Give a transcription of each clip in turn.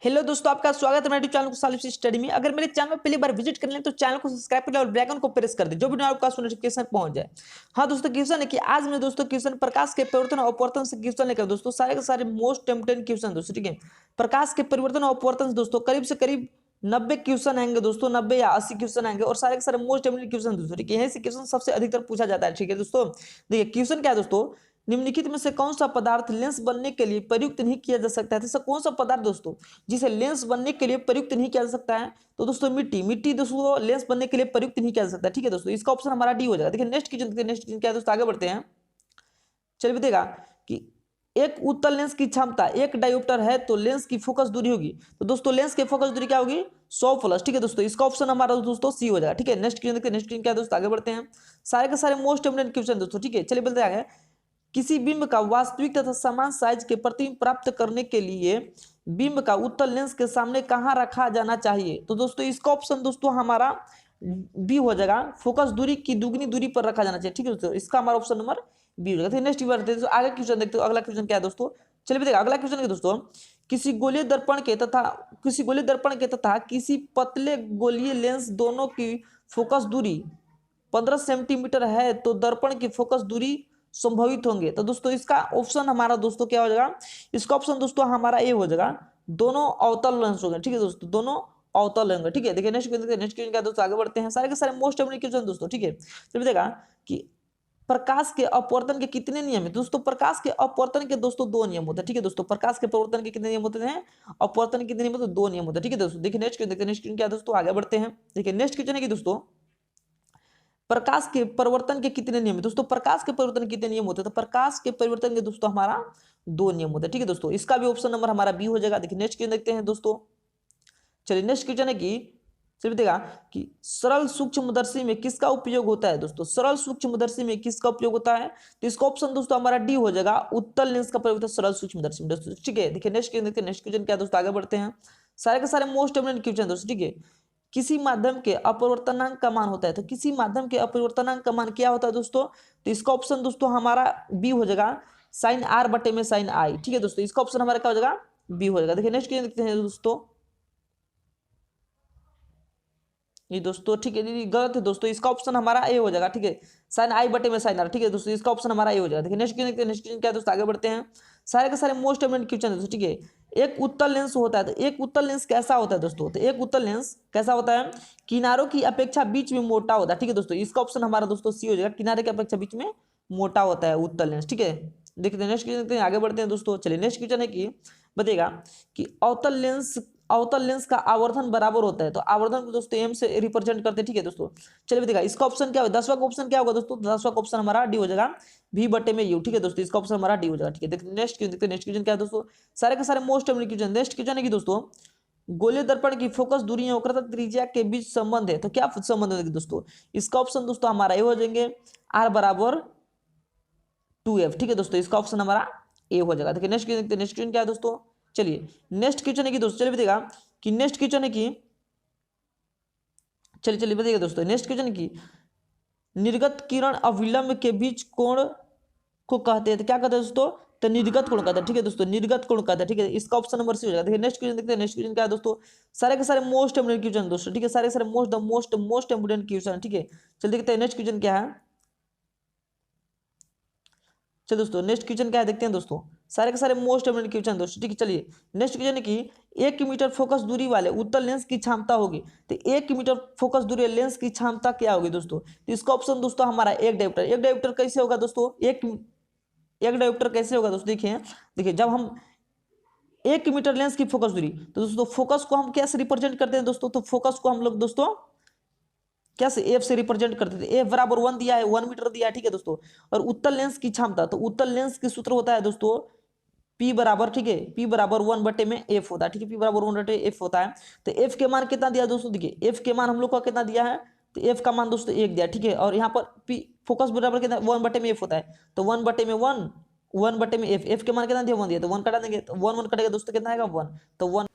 Hello दोस्तों, आपका स्वागत है मेरे चैनल को सालिफ स्टडी में। अगर मेरे चैनल में पहली बार विजिट कर लें तो चैनल को सब्सक्राइब कर ले और बेल आइकन को प्रेस कर दे, जो भी आपका नोटिफिकेशन पहुंच जाए। हाँ दोस्तों, क्वेश्चन है कि आज मैं दोस्तों क्वेश्चन प्रकाश के परिवर्तन और अपवर्तन से क्वेश्चन लेकर दोस्तों सारे के सारे मोस्ट इंपोर्टेंट क्वेश्चन दोस्तों, ठीक है। प्रकाश के परिवर्तन और अपवर्तन दोस्तों करीब से करीब 90 क्वेश्चन आएंगे दोस्तों, 90 या 80 क्वेश्चन आएंगे और सारे के सारे मोस्ट इंपोर्टेंट क्वेश्चन दोस्तों, ठीक है। यही से क्वेश्चन सबसे अधिकतर पूछा जाता है, ठीक है दोस्तों। देखिए क्वेश्चन क्या है दोस्तों, निम्नलिखित में से कौन सा पदार्थ लेंस बनने के लिए प्रयुक्त नहीं किया जा सकता है। तो कौन सा पदार्थ दोस्तों जिसे लेंस बनने के लिए प्रयुक्त नहीं किया जा सकता है, तो दोस्तों मिट्टी दोस्तों लेंस बनने के लिए प्रयुक्त नहीं किया जा सकता, ठीक है दोस्तों। इसका ऑप्शन हमारा डी हो जाएगा। देखिए नेक्स्ट क्वेश्चन क्या है दोस्तों, आगे बढ़ते हैं। चलिए बताएगा कि एक उत्तल लेंस की क्षमता एक डायोप्टर है तो लेंस की फोकस दूरी होगी, तो दोस्तों लेंस की फोकस दूरी क्या होगी 100 प्लस, ठीक है दोस्तों। इसका ऑप्शन हमारा दोस्तों सी हो जाएगा, ठीक है। नेक्स्ट क्वेश्चन देखते हैं, नेक्स्ट क्वेश्चन क्या है दोस्तों, आगे बढ़ते हैं। सारे के सारे मोस्ट इंपोर्टेंट क्वेश्चन दोस्तों, ठीक है। चलिए बोलते आगे। किसी बिंब का वास्तविक तथा समान साइज के प्रतिबिंब प्राप्त करने के लिए बिंब का उत्तल लेंस के सामने कहां रखा जाना चाहिए, तो दोस्तों इसका ऑप्शन दोस्तों हमारा बी हो जाएगा, फोकस दूरी की दुगनी दूरी पर रखा जाना चाहिए, ठीक है दोस्तों। इसका हमारा ऑप्शन नंबर बी हो जाएगा। नेक्स्ट आगे क्वेश्चन देखते हो, अगला क्वेश्चन क्या है दोस्तों। चलिए बताइए अगला क्वेश्चन है दोस्तों। किसी गोलीय दर्पण के तथा किसी पतले गोलीय लेंस दोनों की फोकस दूरी 15 सेंटीमीटर है तो दर्पण की फोकस दूरी संभवित होंगे, तो दोस्तों इसका ऑप्शन हमारा दोस्तों क्या हो जाएगा, इसका ऑप्शन दोस्तों हमारा ए हो जाएगा, दोनों अवतल लेंस होंगे, ठीक है दोस्तों, दोनों अवतल होंगे, ठीक है। देखिए नेक्स्ट क्वेश्चन क्या दोस्तों, आगे बढ़ते हैं। सारे के सारे मोस्ट इंपोर्टेंट क्वेश्चन दोस्तों, ठीक है। तो देखा कि प्रकाश के अपवर्तन के कितने नियम है दोस्तों, प्रकाश के अपवर्तन के दोस्तों दो नियम होते हैं, ठीक है दोस्तों। प्रकाश के परिवर्तन के कितने नियम होते हैं, अपवर्तन के कितने नियम होते हैं, दो नियम होते हैं, ठीक है दोस्तों। देखिए नेक्स्ट क्वेश्चन देखते हैं, नेक्स्ट क्वेश्चन क्या दोस्तों, आगे बढ़ते हैं। देखिए नेक्स्ट क्वेश्चन है कि दोस्तों प्रकाश के परिवर्तन के कितने नियम है दोस्तों, प्रकाश के परिवर्तन कितने नियम होते हैं, तो प्रकाश के परिवर्तन के दोस्तों हमारा दो नियम होते हैं, ठीक है दोस्तों। इसका भी ऑप्शन नंबर हमारा बी हो जाएगा। देखिए नेक्स्ट क्वेश्चन देखते हैं दोस्तों। चलिए नेक्स्ट क्वेश्चन है कि चलिए देखा कि सरल सूक्ष्मदर्शी में किसका उपयोग होता है दोस्तों, सरल सूक्ष्मदर्शी में किसका उपयोग होता है, तो इसका ऑप्शन दोस्तों हमारा डी हो जाएगा, उत्तल लेंस का प्रयोग होता है सरल सूक्ष्मदर्शी में दोस्तों, ठीक है। देखिए नेक्स्ट क्वेश्चन देखते हैं, नेक्स्ट क्वेश्चन क्या दोस्तों, आगे बढ़ते हैं। सारे के सारे मोस्ट इंपोर्टेंट क्वेश्चन दोस्तों, ठीक है। किसी माध्यम के अपवर्तनांक का मान होता है, तो किसी माध्यम के अपवर्तनांक का मान क्या होता है दोस्तों, तो इसका ऑप्शन दोस्तों हमारा बी हो जाएगा, साइन आर बटे में साइन आई, ठीक है दोस्तों। इसका ऑप्शन हमारा क्या हो जाएगा, बी हो जाएगा। देखिए नेक्स्ट क्वेश्चन देखते हैं दोस्तों, ये दोस्तों ठीक है, ये गलत है दोस्तों, इसका ऑप्शन हमारा ए हो जाएगा, ठीक है, साइन आई बटे में साइन आर, ठीक है दोस्तों। इसका ऑप्शन हमारा ए हो जाएगा। देखिए नेक्स्ट क्वेश्चन देखते हैं, नेक्स्ट क्वेश्चन क्या है दोस्तों, आगे बढ़ते हैं। सारे के सारे मोस्ट इंपोर्टेंट क्वेश्चन है दोस्तों, ठीक है। एक उत्तल लेंस होता है, तो एक उत्तल लेंस कैसा होता है दोस्तों, तो एक उत्तल लेंस कैसा होता है, किनारों की अपेक्षा बीच में मोटा होता है, ठीक है दोस्तों। इसका ऑप्शन हमारा दोस्तों सी हो जाएगा, किनारे की अपेक्षा बीच में मोटा होता है उत्तल लेंस, ठीक है। देखते हैं नेक्स्ट क्वेश्चन देखते हैं, आगे बढ़ते हैं दोस्तों। चलिए नेक्स्ट क्वेश्चन है कि बताइएगा कि अवतल लेंस का आवर्धन बराबर होता है, तो आवर्धन को दोस्तों एम से रिप्रेजेंट करते हैं, ठीक है दोस्तों। चलिए बताइएगा इसका ऑप्शन क्या होगा, 10वां ऑप्शन क्या होगा दोस्तों, 10वां ऑप्शन हमारा डी हो जाएगा, v बटे में यू, ठीक है दोस्तों। इसका ऑप्शन हमारा डी हो जाएगा, ठीक है। देखते नेक्स्ट क्वेश्चन देखते हैं, नेक्स्ट क्वेश्चन क्या है दोस्तों, सारे के सारे most important question. Next question है कि दोस्तों गोलीय दर्पण की फोकस दूरी और वक्रता त्रिज्या के बीच संबंध है, तो क्या संबंध है दोस्तों, इसका ऑप्शन दोस्तों हमारा ए हो जाएंगे, आर बराबर 2f, ठीक है दोस्तों। इसका ऑप्शन हमारा ए हो जाएगा। देखिए नेक्स्ट क्वेश्चन देखते हैं, नेक्स्ट क्वेश्चन क्या है दोस्तों। चलिए नेक्स्ट क्वेश्चन है कि दोस्तों, चलिए बताइएगा कि नेक्स्ट क्वेश्चन है कि चलिए बताइएगा दोस्तों, नेक्स्ट क्वेश्चन की निर्गत किरण अविलंब के बीच कोण को कहते हैं, तो क्या कहते हैं दोस्तों, तो निर्गत कोण कहते हैं, ठीक है दोस्तों, निर्गत कोण कहते हैं, ठीक है। इसका ऑप्शन नंबर सी हो जाएगा। देखिए नेक्स्ट क्वेश्चन देखते हैं, नेक्स्ट क्वेश्चन क्या है दोस्तों, सारे के सारे मोस्ट इंपोर्टेंट क्वेश्चन दोस्तों, ठीक है, सारे के सारे मोस्ट इंपोर्टेंट क्वेश्चन, ठीक है। चलिए देखते हैं नेक्स्ट क्वेश्चन क्या है। चलिए दोस्तों नेक्स्ट क्वेश्चन क्या है देखते हैं दोस्तों, सारे के सारे मोस्ट इंपोर्टेंट क्वेश्चन दोस्तों, ठीक है। चलिए नेक्स्ट क्वेश्चन है कि 1 मीटर फोकस दूरी वाले उत्तल लेंस की क्षमता होगी, तो 1 मीटर फोकस दूरी लेंस की क्षमता क्या होगी दोस्तों, तो इसका ऑप्शन दोस्तों हमारा एक डायोप्टर कैसे होगा दोस्तों, एक डायोप्टर कैसे होगा दोस्तों, देखिए जब हम 1 मीटर लेंस की फोकस दूरी, तो दोस्तों फोकस को हम कैसे रिप्रेजेंट करते हैं दोस्तों, तो फोकस को हम लोग दोस्तों कैसे एफ से रिप्रेजेंट करते थे, एफ बराबर 1 दिया है, 1 मीटर दिया है, ठीक है दोस्तों। और उत्तल लेंस की क्षमता, तो उत्तल लेंस की सूत्र होता है दोस्तों P बराबर, ठीक है, P बराबर 1 बटे में F होता है, ठीक है, P बराबर 1 बटे F होता है। तो F के मान कितना दिया दोस्तों, देखिए F के मान हम लोग का कितना दिया है, तो F का मान दोस्तों 1 दिया, ठीक है। और यहाँ पर P फोकस बराबर कितना 1 बटे में F होता है, तो 1 बटे में 1 बटे में F के मान कितना दिया 1 दिया, तो 1 कटा देंगे, तो 1 1 कटेगा दोस्तों कितना आएगा 1, तो 1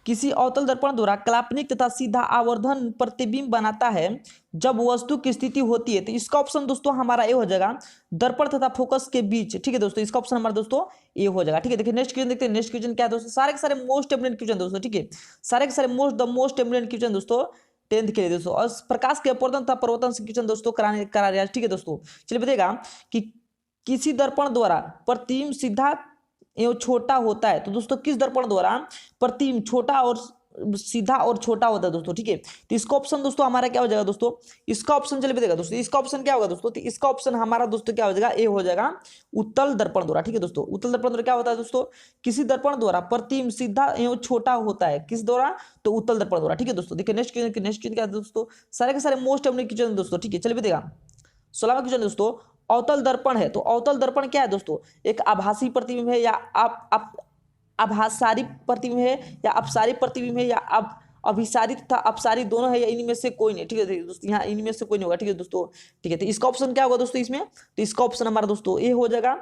किसी अवतल दर्पण द्वारा काल्पनिक तथा सीधा आवर्धन प्रतिबिंब बनाता है जब वस्तु की स्थिति होती है। तो इसका ऑप्शन दोस्तों हमारा ए हो जाएगा, दर्पण तथा फोकस के बीच। ठीक है दोस्तों, इसका ऑप्शन हमारा दोस्तों ए हो जाएगा। ठीक है, देखिए नेक्स्ट क्वेश्चन देखते हैं। नेक्स्ट क्वेश्चन क्या है दोस्तों, सारे के सारे मोस्ट एमिनेंट क्वेश्चन दोस्तों। ठीक है, सारे के सारे मोस्ट एमिनेंट क्वेश्चन दोस्तों टेंथ के लिए दोस्तों, और प्रकाश के अपवर्तन तथा प्रवर्तन से क्वेश्चन दोस्तों करा रहा है। ठीक है दोस्तों, चलिए बताइएगा कि किसी दर्पण द्वारा प्रतिबिंब सीधा एवं छोटा होता है। तो दोस्तों किस दर्पण द्वारा प्रतिबिंब छोटा और सीधा और छोटा होता है दोस्तों। ठीक है, तो इसका ऑप्शन दोस्तों हमारा क्या हो जाएगा दोस्तों, इसका ऑप्शन चलिए बताइएगा दोस्तों, इसका ऑप्शन क्या होगा दोस्तों, तो इसका ऑप्शन हमारा दोस्तों क्या हो जाएगा, ए हो जाएगा, उत्तल दर्पण द्वारा। ठीक है दोस्तों, उत्तल दर्पण द्वारा क्या होता है दोस्तों, किसी दर्पण द्वारा प्रतिबिंब सीधा एवं छोटा होता है, किस द्वारा, तो उत्तल दर्पण द्वारा। ठीक है दोस्तों, देखिए नेक्स्ट क्वेश्चन क्या है दोस्तों, सारे के सारे मोस्ट क्वेश्चन दोस्तों। ठीक है, चलिए बताइएगा 16वां क्वेश्चन दोस्तों, अवतल दर्पण है। तो अवतल दर्पण क्या है दोस्तों, एक आभासी प्रतिबिंब है या आप आभासारी प्रतिबिंब है या अपसारी प्रतिबिंब है या अब अभिसारी तथा अपसारी दोनों है या इनमें से कोई नहीं। ठीक है दोस्तों, यहाँ इनमें से कोई नहीं होगा। ठीक है दोस्तों, ठीक है, तो इसका ऑप्शन क्या होगा दोस्तों इसमें, तो इसका ऑप्शन हमारा दोस्तों ए हो जाएगा,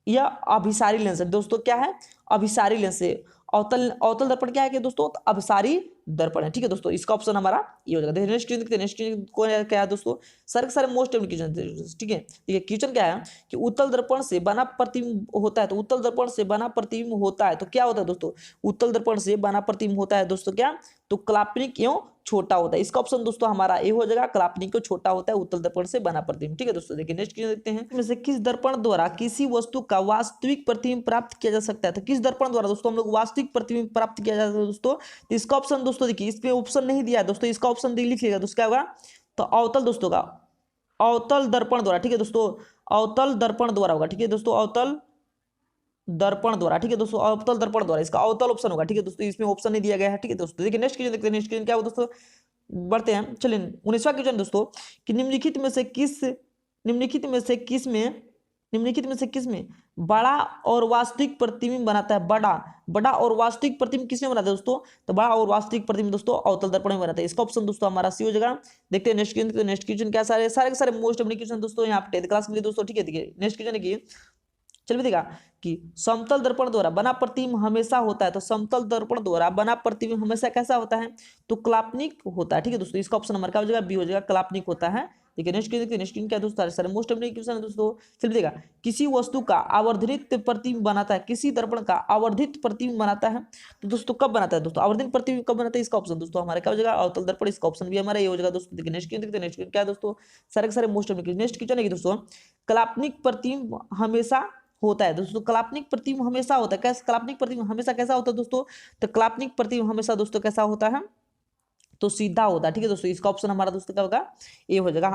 यह अभिसारी लेंस है दोस्तों। क्या है, अभिसारी लेंस है। अवतल अवतल दर्पण क्या है कि दोस्तों, तो अभिसारी दर्पण है। ठीक है दोस्तों, इसका ऑप्शन हमारा ये हो जाएगा। देखिए नेक्स्ट क्वेश्चन, नेक्स्ट क्वेश्चन को क्या है दोस्तों, सारे के सारे मोस्ट क्वेश्चन। ठीक है, ठीक है, क्वेश्चन क्या है कि उत्तल दर्पण से बना प्रतिबिंब होता है। तो उत्तल दर्पण से बना प्रतिबिंब होता है तो क्या होता है दोस्तों, उत्तल दर्पण से बना प्रतिबिंब होता है दोस्तों क्या, तो काल्पनिक एवं छोटा होता है। इसका ऑप्शन दोस्तों हमारा ए हो जाएगा, काल्पनिक को छोटा होता है उत्तल दर्पण से बना प्रतिबिंब। ठीक है दोस्तों, देखिए नेक्स्ट क्वेश्चन देखते हैं, इसमें से किस दर्पण द्वारा किसी वस्तु का वास्तविक प्रतिबिंब प्राप्त किया जा सकता है। तो किस दर्पण द्वारा दोस्तों हम लोग वास्तविक प्रतिबिंब प्राप्त किया जाता है दोस्तों, तो इसका ऑप्शन दोस्तों देखिए, इसमें ऑप्शन नहीं दिया है दोस्तों, इसका ऑप्शन लिख लीजिएगा दोस्तों, क्या होगा, तो अवतल दोस्तों का अवतल दर्पण द्वारा। ठीक है दोस्तों, अवतल दर्पण द्वारा होगा। ठीक है दोस्तों, अवतल दर्पण द्वारा। ठीक है दोस्तों, अवतल दर्पण द्वारा, इसका अवतल ऑप्शन होगा। ठीक है दोस्तों, इसमें ऑप्शन नहीं दिया गया है। ठीक है दोस्तों, देखिए नेक्स्ट क्वेश्चन देखते हैं। नेक्स्ट क्वेश्चन क्या होगा दोस्तों, बढ़ते हैं, चलिए 19वां क्वेश्चन दोस्तों, कि निम्नलिखित में से किस में बड़ा और वास्तविक प्रतिबिंब बनाता है। बड़ा और वास्तविक प्रतिबिंब किसमें बनाता है दोस्तों, तो बड़ा और वास्तविक प्रतिबिंब दोस्तों अवतल दर्पण में बनाता है। इसका ऑप्शन दोस्तों हमारा सी हो जाएगा। देखते हैं नेक्स्ट क्वेश्चन, नेक्स्ट क्वेश्चन क्या, सारे के सारे मोस्ट क्वेश्चन दोस्तों यहाँ पे 10th क्लास के लिए दोस्तों। ठीक है, देखिए नेक्स्ट क्वेश्चन है कि चलिए देखा कि समतल दर्पण द्वारा बना प्रतिबिंब हमेशा होता है। तो समतल दर्पण द्वारा बना प्रतिबिंब हमेशा कैसा होता है, तो काल्पनिक होता है। ठीक है दोस्तों, इसका ऑप्शन हमारा क्या हो जाएगा, बी हो जाएगा, काल्पनिक होता है। ठीक है, नेक्स्ट देखते हैं। नेक्स्ट क्या दोस्तों, सारे मोस्ट क्वेश्चन है दोस्तों। चलिए देखा, किसी वस्तु का आवर्धित प्रतिबिंब बनाता है, किसी दर्पण का आवर्धित प्रतिबिंब बनाता है। तो दोस्तों कब बनाता है दोस्तों, आवर्धित प्रतिबिंब कब बनाता है, इसका ऑप्शन दोस्तों हमारा क्या हो जाएगा, अवतल दर्पण। इसका ऑप्शन भी हमारा ये हो जाएगा दोस्तों। देखिए नेक्स्ट देखते हैं। नेक्स्ट क्या है दोस्तों, सारे के सारे मोस्ट नेक्स्ट क्वेश्चन है दोस्तों, काल्पनिक प्रतिबिंब हमेशा होता है दोस्तों, काल्पनिक प्रतिबिंब हमेशा होता है। कैसे काल्पनिक प्रतिबिंब हमेशा कैसा होता है दोस्तों, तो काल्पनिक प्रतिबिंब हमेशा दोस्तों कैसा होता है, तो सीधा होता है। ठीक है दोस्तों, इसका ऑप्शन हमारा दोस्तों क्या होगा, ए हो जाएगा,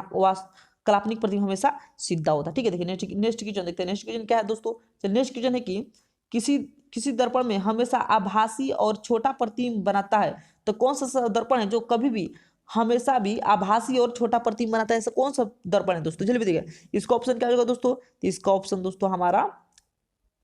काल्पनिक प्रतिबिंब हमेशा सीधा होता है। ठीक है, देखिए नेक्स्ट क्वेश्चन देखते हैं। नेक्स्ट क्वेश्चन क्या है दोस्तों, चलिए नेक्स्ट क्वेश्चन है कि किसी किसी दर्पण में हमेशा आभासी और छोटा प्रतिबिंब बनाता है। तो कौन सा दर्पण है जो कभी भी हमेशा भी आभासी और छोटा प्रतिबिंब बनाता है, ऐसा कौन सा दर्पण है दोस्तों, चलिए देखिए इसका ऑप्शन क्या होगा दोस्तों, तो इसका ऑप्शन दोस्तों हमारा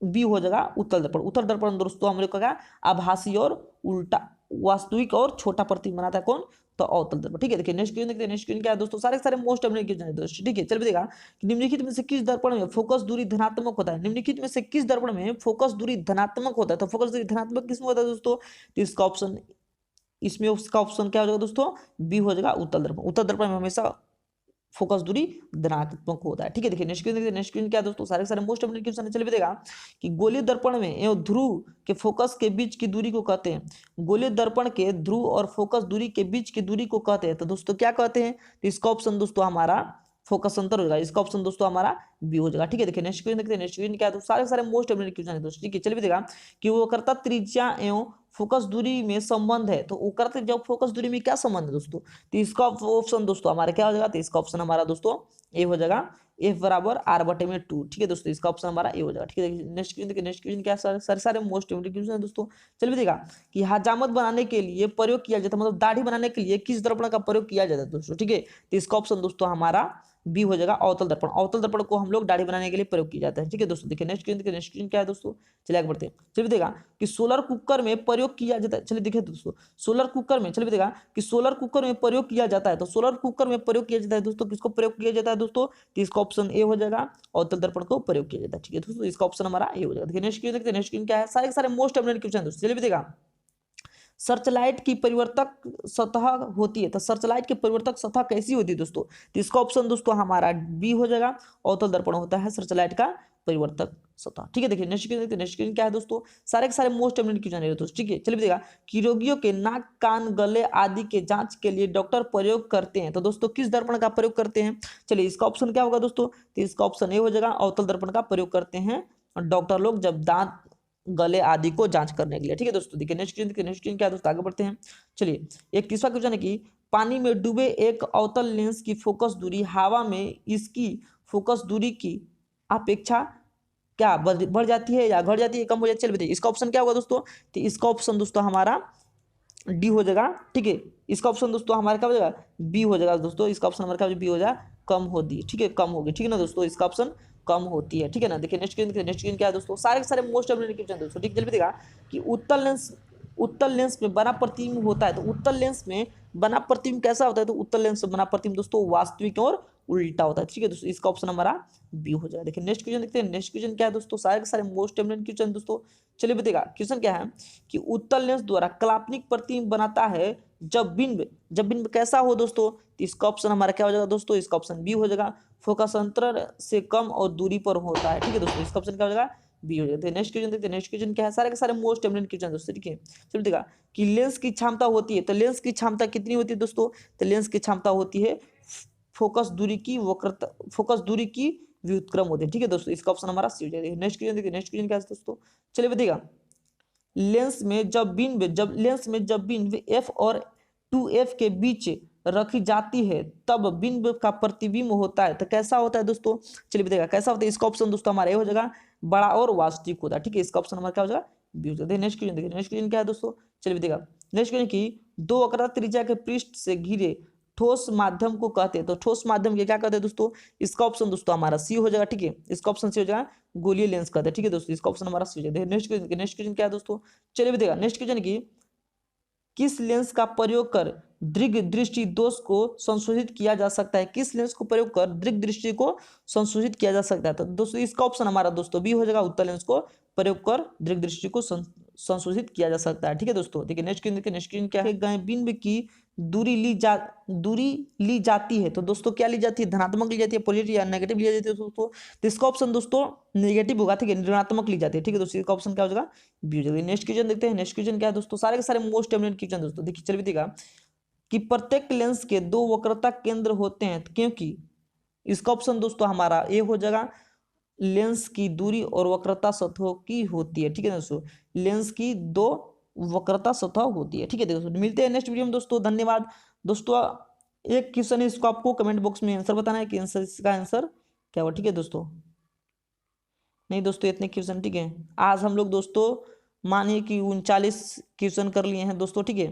बी हो जाएगा, उत्तल दर्पण। उत्तल दर्पण दोस्तों हम लोग का आभासी और उल्टा वास्तविक और छोटा प्रतिबिंब बनाता है कौन, तो अवतल दर्पण। ठीक है, देखिए नेक्स्ट क्वेश्चन देखते हैं। नेक्स्ट क्वेश्चन क्या है दोस्तों, सारे सारे मोस्ट क्वेश्चन है दोस्तों। ठीक है, चलिए देखा कि निम्नलिखित में से किस दर्पण में फोकस दूरी धनात्मक होता है। निम्नलिखित में से किस दर्पण में फोकस दूरी धनात्मक होता है। तो फोकस दूरी धनात्मक किसमें होता है दोस्तों, तो इसका ऑप्शन, इसमें उसका ऑप्शन क्या हो जाएगा दोस्तों, बी हो जाएगा, उत्तल दर्पण। उत्तल दर्पण में हमेशा फोकस दूरी धनात्मक होता है। ठीक है, देखिए नेक्स्ट क्वेश्चन। नेक्स्ट क्वेश्चन क्या दोस्तों, सारे सारे मोस्ट इंपोर्टेंट क्वेश्चन है। चलिए बताएगा कि गोलीय दर्पण में एवं ध्रुव के फोकस के बीच की दूरी को कहते हैं। गोलीय दर्पण के ध्रुव और फोकस दूरी के बीच की दूरी को कहते हैं। तो दोस्तों क्या कहते हैं, तो इसका ऑप्शन दोस्तों हमारा फोकस अंतर हो जाएगा। इसका ऑप्शन दोस्तों हमारा बी हो जाएगा। ठीक है, देखिए नेक्स्ट क्वेश्चन देखते हैं। नेक्स्ट क्वेश्चन क्या है, तो सारे सारे मोस्ट इंपोर्टेंट क्वेश्चन है दोस्तों। ठीक है, चलिए देखा कि वो करता त्रिज्या एवं फोकस दूरी में संबंध है। तो वो करते जब फोकस दूरी में क्या संबंध है दोस्तों, तो इसका ऑप्शन दोस्तों हमारा क्या हो जाएगा, तो इसका ऑप्शन हमारा दोस्तों ए हो जाएगा, एफ बराबर आर बटे में 2। ठीक है दोस्तों, इसका ऑप्शन हमारा ए हो जाएगा। ठीक है, नेक्स्ट क्वेश्चन देखिए। नेक्स्ट क्वेश्चन क्या है, सारे सारे मोस्ट इंपोर्टेंट क्वेश्चन है दोस्तों। चलिए देखा कि हजामत बनाने के लिए प्रयोग किया जाता है, मतलब दाढ़ी बनाने के लिए किस दर्पण का प्रयोग किया जाता है दोस्तों। ठीक है, तो इसका ऑप्शन दोस्तों हमारा बी हो जाएगा, अवतल दर्पण। अवतल दर्पण को हम लोग दाढ़ी बनाने के लिए प्रयोग किया जाता है। ठीक है दोस्तों, देखिए नेक्स्ट क्वेश्चन। नेक्स्ट क्वेश्चन क्या है दोस्तों, चलिए आगे बढ़ते हैं। चलिए देखा कि सोलर कुकर में प्रयोग किया जाता है। चलिए देखिए दोस्तों, सोलर कुकर में, चलिए देखा कि सोलर कुकर में प्रयोग किया जाता है। तो सोलर कुकर में प्रयोग किया जाता है दोस्तों, किसको प्रयोग किया जाता है दोस्तों, तो इसका ऑप्शन ए हो जाएगा, अवतल दर्पण को प्रयोग किया जाता है। ठीक है दोस्तों, इसका ऑप्शन हमारा ए हो जाएगा। देखिए नेक्स्ट क्वेश्चन देखते हैं। नेक्स्ट क्वेश्चन क्या है, सारे के सारे मोस्ट इंपोर्टेंट क्वेश्चन दोस्तों। चलिए देखा सर्चलाइट की परिवर्तक सतह होती है, तो सर्चलाइट की परिवर्तक सतह कैसी होती है दोस्तों? तो इसका ऑप्शन दोस्तों हमारा बी हो जाएगा, अवतल दर्पण होता है सर्चलाइट का परिवर्तक सतह। ठीक है, देखिए नेक्स्ट क्वेश्चन देखते हैं। नेक्स्ट क्वेश्चन क्या है दोस्तों? सारे के सारे मोस्ट इम्पोर्टेंट क्वेश्चन है दोस्तों। ठीक है, चलिए देखिएगा कि रोगियों के नाक, कान, गले आदि के जांच के लिए डॉक्टर प्रयोग करते हैं, तो दोस्तों किस दर्पण का प्रयोग करते हैं? चलिए इसका ऑप्शन क्या होगा दोस्तों? तो इसका ऑप्शन ए हो जाएगा, अवतल दर्पण का प्रयोग करते हैं डॉक्टर लोग जब दांत, गले आदि को जांच करने के लिए। ठीक है दोस्तों, देखिए नेक्स्ट क्वेश्चन क्या है दोस्तों, आगे बढ़ते हैं। चलिए एक तीसरा क्वेश्चन है कि पानी में डूबे एक अवतल लेंस की फोकस दूरी हवा में इसकी फोकस दूरी की अपेक्षा क्या बढ़ जाती है या घट जाती है, कम हो जाती है? चलिए बताइए इसका ऑप्शन क्या होगा दोस्तों? तो इसका ऑप्शन दोस्तों हमारा डी हो जाएगा। ठीक है, इसका ऑप्शन दोस्तों हमारा क्या हो जाएगा? बी हो जाएगा दोस्तों। इसका ऑप्शन हमारा क्या बी हो जाएगा? कम होती है। ठीक है, कम होगी। ठीक है ना दोस्तों, इसका ऑप्शन कम होती है। ठीक है ना, देखिए नेक्स्ट क्वेश्चन क्या है दोस्तों? सारे के सारे मोस्ट इम्पोर्टेंट क्वेश्चन दोस्तों। ठीक है, चलिए देखिएगा कि उत्तल लेंस में बना प्रतिबिंब होता है, तो उत्तल लेंस में बना प्रतिबिंब कैसा होता है? तो उत्तल लेंस में बना प्रतिबिंब दोस्तों वास्तविक और उल्टा होता है। ठीक है दोस्तों, इसका ऑप्शन हमारा बी हो जाएगा। देखिए नेक्स्ट क्वेश्चन देखते हैं। नेक्स्ट क्वेश्चन क्या है दोस्तों? सारे के सारे मोस्ट इम्पोर्टेंट क्वेश्चन दोस्तों। चलिए बताइएगा क्वेश्चन क्या है कि उत्तल लेंस द्वारा काल्पनिक प्रतिबिंब बनाता है जब बिंब कैसा हो दोस्तों? तो इसका ऑप्शन हमारा क्या हो जाएगा दोस्तों? इसका ऑप्शन बी हो जाएगा, फोकस अंतर से कम और दूरी पर होता है। ठीक है दोस्तों, इसका ऑप्शन क्या हो जाएगा? बी हो जाएगा। नेक्स्ट क्वेश्चन देखते हैं। नेक्स्ट क्वेश्चन क्या है? सारे के सारे मोस्ट इम्पोर्टेंट क्वेश्चन दोस्तों। ठीक है, चलिए देखा कि लेंस की क्षमता होती है, तो लेंस की क्षमता कितनी होती है दोस्तों? तो लेंस की क्षमता होती है फोकस दूरी की वक्रता, फोकस दूरी की व्युत्क्रम होती है। ठीक है दोस्तों, इसका ऑप्शन हमारा सी हो जाएगा। नेक्स्ट क्वेश्चन देखिए। नेक्स्ट क्वेश्चन क्या है दोस्तों? चलिए बताइएगा लेंस में जब बिंब एफ और 2f के बीच रखी जाती है तब बिंब का प्रतिबिंब होता है, तो कैसा होता है दोस्तों? चलिए बताइएगा कैसा होता है? इसका ऑप्शन दोस्तों हमारा ये हो जाएगा, बड़ा और वास्तविक होता है। ठीक है, इसका ऑप्शन हमारा क्या हो जाएगा? बी हो जाएगा। नेक्स्ट क्वेश्चन देखिए। नेक्स्ट क्वेश्चन क्या है दोस्तों? चलिए बताइएगा नेक्स्ट क्वेश्चन की दो वक्रता त्रिज्या के पृष्ठ से घिरे ठोस माध्यम को कहते हैं, तो ठोस माध्यम के क्या कहते हैं दोस्तों? इसका ऑप्शन दोस्तों हमारा सी हो जाएगा। ठीक है, इसका ऑप्शन सी हो जाएगा, गोलीय लेंस कहते हैं। ठीक है दोस्तों, इसका ऑप्शन हमारा सी हो जाएगा। नेक्स्ट क्वेश्चन क्या है दोस्तों? चलिए बताइएगा नेक्स्ट क्वेश्चन की किस लेंस का प्रयोग कर दीर्घ दृष्टि दोष को संशोधित किया जा सकता है? किस लेंस को प्रयोग कर दीर्घ दृष्टि को संशोधित किया जा सकता है? तो दोस्तों इसका ऑप्शन हमारा दोस्तों बी हो जाएगा, उत्तल लेंस को प्रयोग कर दीर्घ दृष्टि को संशोधित किया जा सकता है। ठीक है दोस्तों, देखिए नेक्स्ट क्वेश्चन क्या है? बिंब की दूरी ली जाती है, तो दोस्तों क्या ली जाती है? धनात्मक ली जाती है, पॉजिटिव या नेगेटिव ली जाती है दोस्तों? तो इसका ऑप्शन दोस्तों नेगेटिव होगा। ठीक है, ऋणात्मक ली जाती है। ठीक है दोस्तों, इसका ऑप्शन क्या हो जाएगा? बी हो जाएगा। नेक्स्ट क्वेश्चन देखते हैं। नेक्स्ट क्वेश्चन क्या है दोस्तों? सारे के सारे मोस्ट इम्पोर्टेंट क्वेश्चन दोस्तों। देखिए चलिए देखिएगा कि प्रत्येक लेंस के दो वक्रता केंद्र होते हैं, क्योंकि इसका ऑप्शन दोस्तों हमारा ए हो जाएगा, लेंस की दूरी और वक्रता सतहों की होती है। ठीक है दोस्तों, लेंस की दो वक्रता सतह होती है। ठीक है दोस्तों, मिलते हैं नेक्स्ट वीडियो में दोस्तों। धन्यवाद दोस्तों। एक क्वेश्चन है, इसको आपको कमेंट बॉक्स में आंसर बताना है कि आंसर इसका आंसर क्या हुआ। ठीक है दोस्तों, नहीं दोस्तों इतने क्वेश्चन। ठीक है, आज हम लोग दोस्तों मानिए कि 39 क्वेश्चन कर लिए हैं दोस्तों। ठीक है,